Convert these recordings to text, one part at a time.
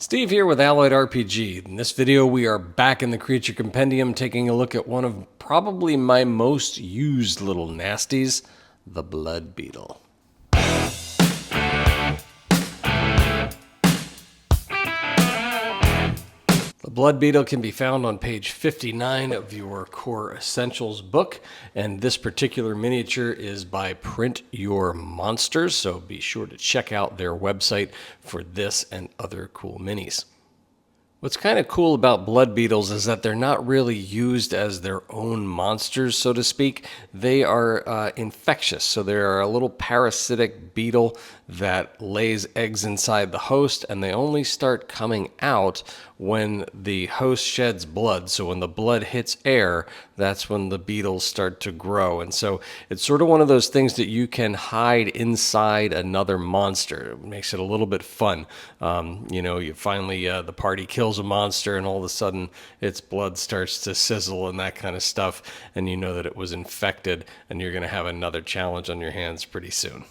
Steve here with Alloyed RPG. In this video, we are back in the Creature Compendium taking a look at one of probably my most used little nasties, the Blood Beetle. The Blood Beetle can be found on page 59 of your Core Essentials book, and this particular miniature is by Print Your Monsters, so be sure to check out their website for this and other cool minis. What's kind of cool about blood beetles is that they're not really used as their own monsters, so to speak. They are infectious, so they're a little parasitic beetle that lays eggs inside the host, and they only start coming out when the host sheds blood. So when the blood hits air, that's when the beetles start to grow. And so it's sort of one of those things that you can hide inside another monster. It makes it a little bit fun. You finally, the party kills a monster and all of a sudden its blood starts to sizzle and that kind of stuff. And you know that it was infected and you're going to have another challenge on your hands pretty soon.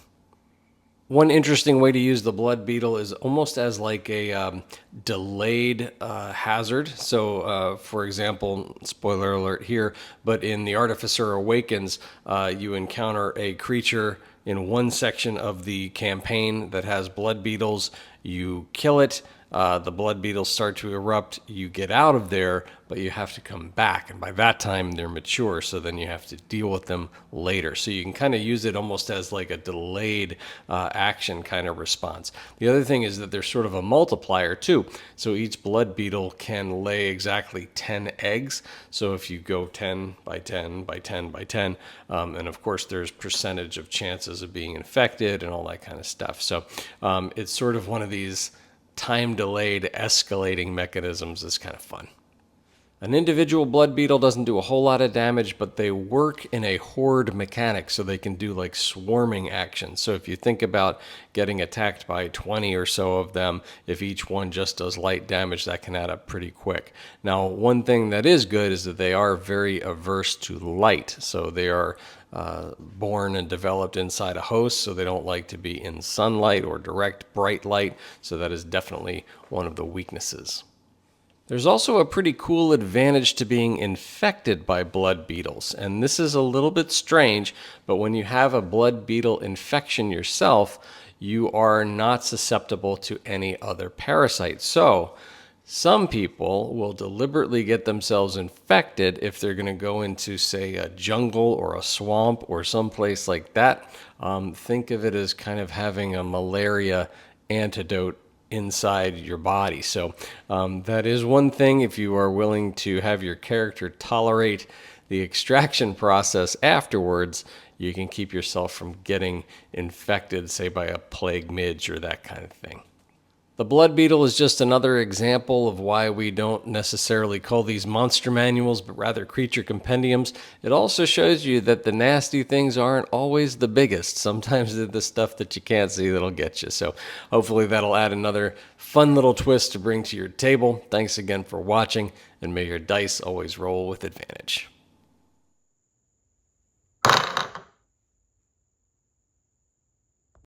One interesting way to use the blood beetle is almost as like a delayed hazard. So, for example, spoiler alert here, but in The Artificer Awakens, you encounter a creature in one section of the campaign that has blood beetles. You kill it. The blood beetles start to erupt. You get out of there, but you have to come back. And by that time, they're mature, so then you have to deal with them later. So you can kind of use it almost as like a delayed action kind of response. The other thing is that there's sort of a multiplier too. So each blood beetle can lay exactly 10 eggs. So if you go 10 by 10 by 10 by 10, and of course there's percentage of chances of being infected and all that kind of stuff. So it's sort of one of these time-delayed escalating mechanisms. Is kind of fun. An individual blood beetle doesn't do a whole lot of damage, but they work in a horde mechanic, so they can do like swarming actions. So if you think about getting attacked by 20 or so of them, if each one just does light damage, that can add up pretty quick. Now, one thing that is good is that they are very averse to light. So they are born and developed inside a host, so they don't like to be in sunlight or direct bright light. So that is definitely one of the weaknesses. There's also a pretty cool advantage to being infected by blood beetles, and this is a little bit strange, but when you have a blood beetle infection yourself, you are not susceptible to any other parasite. So some people will deliberately get themselves infected if they're going to go into, say, a jungle or a swamp or someplace like that. Think of it as kind of having a malaria antidote inside your body. So that is one thing. If you are willing to have your character tolerate the extraction process afterwards, you can keep yourself from getting infected, say, by a plague midge or that kind of thing. The blood beetle is just another example of why we don't necessarily call these monster manuals, but rather creature compendiums. It also shows you that the nasty things aren't always the biggest. Sometimes they're the stuff that you can't see that'll get you. So hopefully that'll add another fun little twist to bring to your table. Thanks again for watching, and may your dice always roll with advantage.